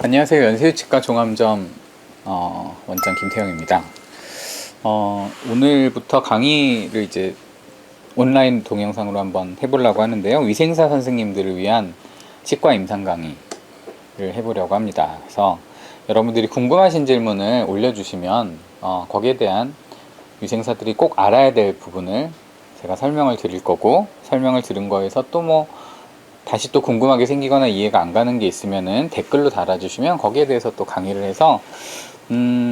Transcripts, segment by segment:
안녕하세요. 연세유치과 종암점 원장 김태형입니다. 오늘부터 강의를 이제 온라인 동영상으로 한번 해보려고 하는데요. 위생사 선생님들을 위한 치과 임상 강의를 해보려고 합니다. 그래서 여러분들이 궁금하신 질문을 올려주시면 거기에 대한 위생사들이 꼭 알아야 될 부분을 제가 설명을 드릴 거고, 설명을 들은 거에서 또 다시 또 궁금하게 생기거나 이해가 안 가는 게 있으면은 댓글로 달아주시면 거기에 대해서 또 강의를 해서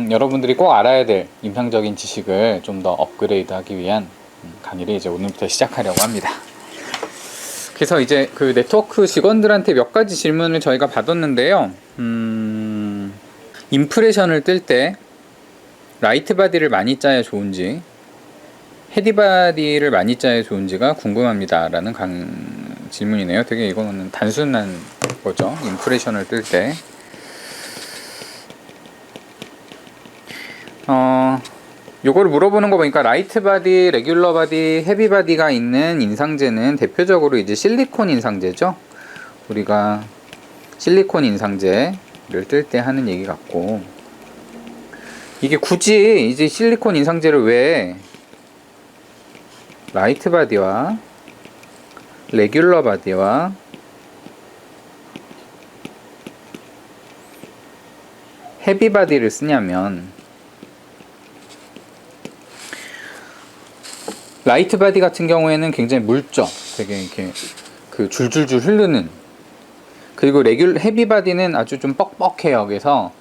여러분들이 꼭 알아야 될 임상적인 지식을 좀 더 업그레이드 하기 위한 강의를 이제 오늘부터 시작하려고 합니다. 그래서 이제 그 네트워크 직원들한테 몇 가지 질문을 저희가 받았는데요. 임프레션을 뜰 때 라이트 바디를 많이 짜야 좋은지 헤디 바디를 많이 짜야 좋은지가 궁금합니다 라는 질문이네요. 되게 이거는 단순한 거죠. 임프레션을 뜰 때 요거를 물어보는 거 보니까 라이트 바디, 레귤러 바디, 헤비 바디가 있는 인상제는 대표적으로 이제 실리콘 인상제죠. 우리가 실리콘 인상제를 뜰 때 하는 얘기 같고, 이게 굳이 이제 실리콘 인상제를 왜 라이트 바디와 레귤러 바디와 헤비 바디를 쓰냐면, 라이트 바디 같은 경우에는 굉장히 묽죠. 되게 이렇게 그 줄줄줄 흐르는. 그리고 헤비 바디는 아주 좀 뻑뻑해요. 그래서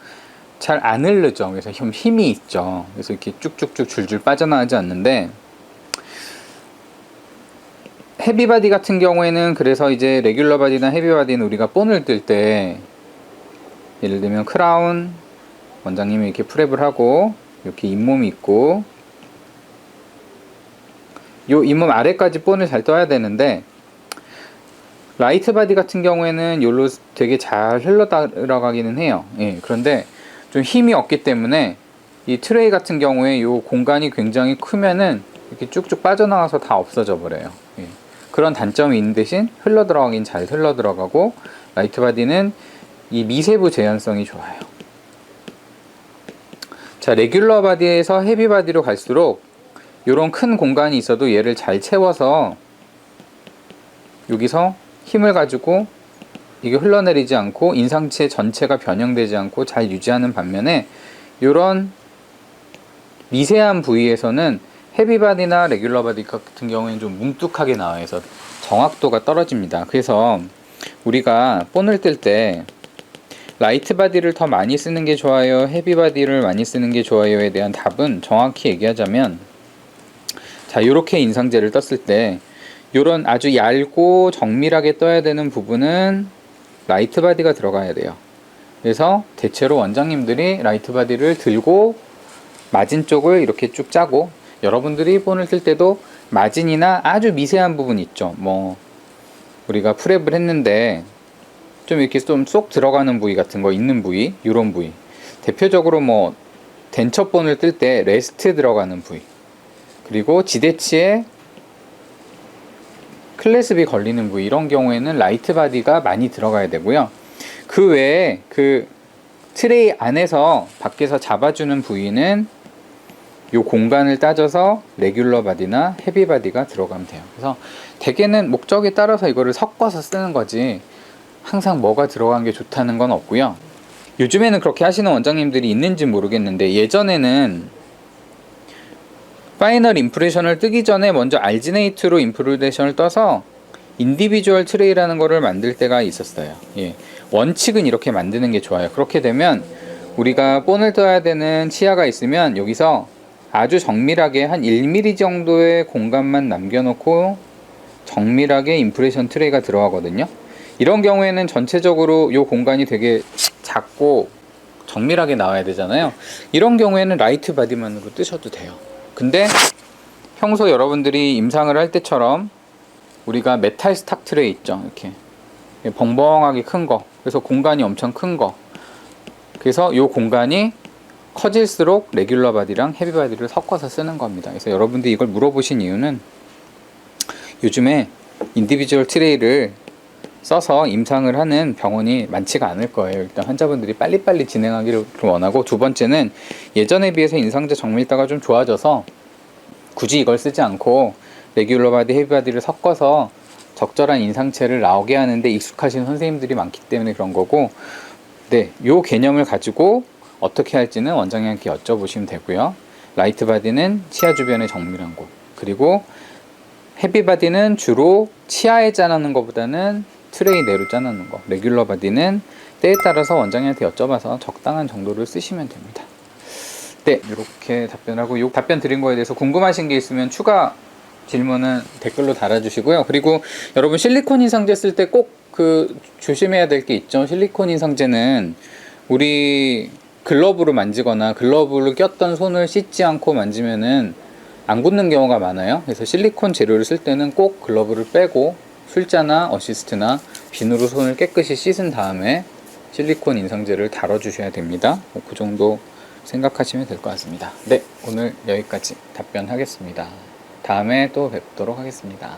잘 안 흐르죠. 그래서 좀 힘이 있죠. 그래서 이렇게 쭉쭉쭉 줄줄 빠져나가지 않는데, 헤비 바디 같은 경우에는 그래서 이제 레귤러 바디나 헤비 바디는 우리가 본을 뜰 때, 예를 들면 크라운 원장님이 이렇게 프랩을 하고 이렇게 잇몸이 있고 요 잇몸 아래까지 본을 잘 떠야 되는데, 라이트 바디 같은 경우에는 요로 되게 잘 흘러 들어가기는 해요. 예, 그런데 좀 힘이 없기 때문에 이 트레이 같은 경우에 요 공간이 굉장히 크면은 이렇게 쭉쭉 빠져나가서 다 없어져 버려요. 예, 그런 단점이 있는 대신 흘러 들어가긴 잘 흘러 들어가고, 라이트 바디는 이 미세부 재현성이 좋아요. 자, 레귤러 바디에서 헤비 바디로 갈수록 요런 큰 공간이 있어도 얘를 잘 채워서 여기서 힘을 가지고 이게 흘러내리지 않고 인상체 전체가 변형되지 않고 잘 유지하는 반면에, 요런 미세한 부위에서는 헤비 바디나 레귤러 바디 같은 경우에는 좀 뭉툭하게 나와요. 그래서 정확도가 떨어집니다. 그래서 우리가 본을 뜰 때 라이트 바디를 더 많이 쓰는 게 좋아요, 헤비 바디를 많이 쓰는 게 좋아요에 대한 답은, 정확히 얘기하자면, 자, 요렇게 인상제를 떴을 때 요런 아주 얇고 정밀하게 떠야 되는 부분은 라이트 바디가 들어가야 돼요. 그래서 대체로 원장님들이 라이트 바디를 들고 마진 쪽을 이렇게 쭉 짜고, 여러분들이 본을 뜰 때도 마진이나 아주 미세한 부분 있죠. 우리가 프랩을 했는데 좀 이렇게 좀 쏙 들어가는 부위 같은 거 있는 부위, 요런 부위, 대표적으로 덴처본을 뜰 때 레스트 들어가는 부위, 그리고 지대치에 클래스비 걸리는 부위, 이런 경우에는 라이트 바디가 많이 들어가야 되고요. 그 외에 그 트레이 안에서 밖에서 잡아주는 부위는 요 공간을 따져서 레귤러 바디나 헤비 바디가 들어가면 돼요. 그래서 대개는 목적에 따라서 이거를 섞어서 쓰는 거지 항상 뭐가 들어간 게 좋다는 건 없고요. 요즘에는 그렇게 하시는 원장님들이 있는지 모르겠는데, 예전에는 파이널 임프레션을 뜨기 전에 먼저 알지네이트로 임프레션을 떠서 인디비주얼 트레이라는 거를 만들 때가 있었어요. 예. 원칙은 이렇게 만드는 게 좋아요. 그렇게 되면 우리가 본을 떠야 되는 치아가 있으면 여기서 아주 정밀하게 한 1mm 정도의 공간만 남겨놓고 정밀하게 임프레션 트레이가 들어가거든요. 이런 경우에는 전체적으로 이 공간이 되게 작고 정밀하게 나와야 되잖아요. 이런 경우에는 라이트 바디만으로 뜨셔도 돼요. 근데 평소 여러분들이 임상을 할 때처럼 우리가 메탈 스탁 트레이 있죠. 이렇게 벙벙하게 큰 거, 그래서 공간이 엄청 큰 거, 그래서 이 공간이 커질수록 레귤러 바디랑 헤비 바디를 섞어서 쓰는 겁니다. 그래서 여러분들이 이걸 물어보신 이유는, 요즘에 인디비주얼 트레이를 써서 임상을 하는 병원이 많지가 않을 거예요. 일단 환자분들이 빨리빨리 진행하기를 원하고, 두 번째는 예전에 비해서 인상제 정밀도가 좀 좋아져서 굳이 이걸 쓰지 않고 레귤러 바디, 헤비 바디를 섞어서 적절한 인상체를 나오게 하는데 익숙하신 선생님들이 많기 때문에 그런 거고, 네, 요 개념을 가지고 어떻게 할지는 원장님께 여쭤보시면 되고요. 라이트 바디는 치아 주변의 정밀한 곳, 그리고 헤비 바디는 주로 치아에 짜는 것보다는 트레이 내로 짜는 거, 레귤러 바디는 때에 따라서 원장님한테 여쭤봐서 적당한 정도를 쓰시면 됩니다. 네, 이렇게 답변하고, 요 답변 드린 거에 대해서 궁금하신 게 있으면 추가 질문은 댓글로 달아주시고요. 그리고 여러분 실리콘 인상제 쓸 때 꼭 조심해야 될 게 있죠. 실리콘 인상제는 우리 글러브로 만지거나 글러브를 꼈던 손을 씻지 않고 만지면은 안 굳는 경우가 많아요. 그래서 실리콘 재료를 쓸 때는 꼭 글러브를 빼고 술자나 어시스트나 비누로 손을 깨끗이 씻은 다음에 실리콘 인상제를 다뤄주셔야 됩니다. 그 정도 생각하시면 될 것 같습니다. 네, 오늘 여기까지 답변하겠습니다. 다음에 또 뵙도록 하겠습니다.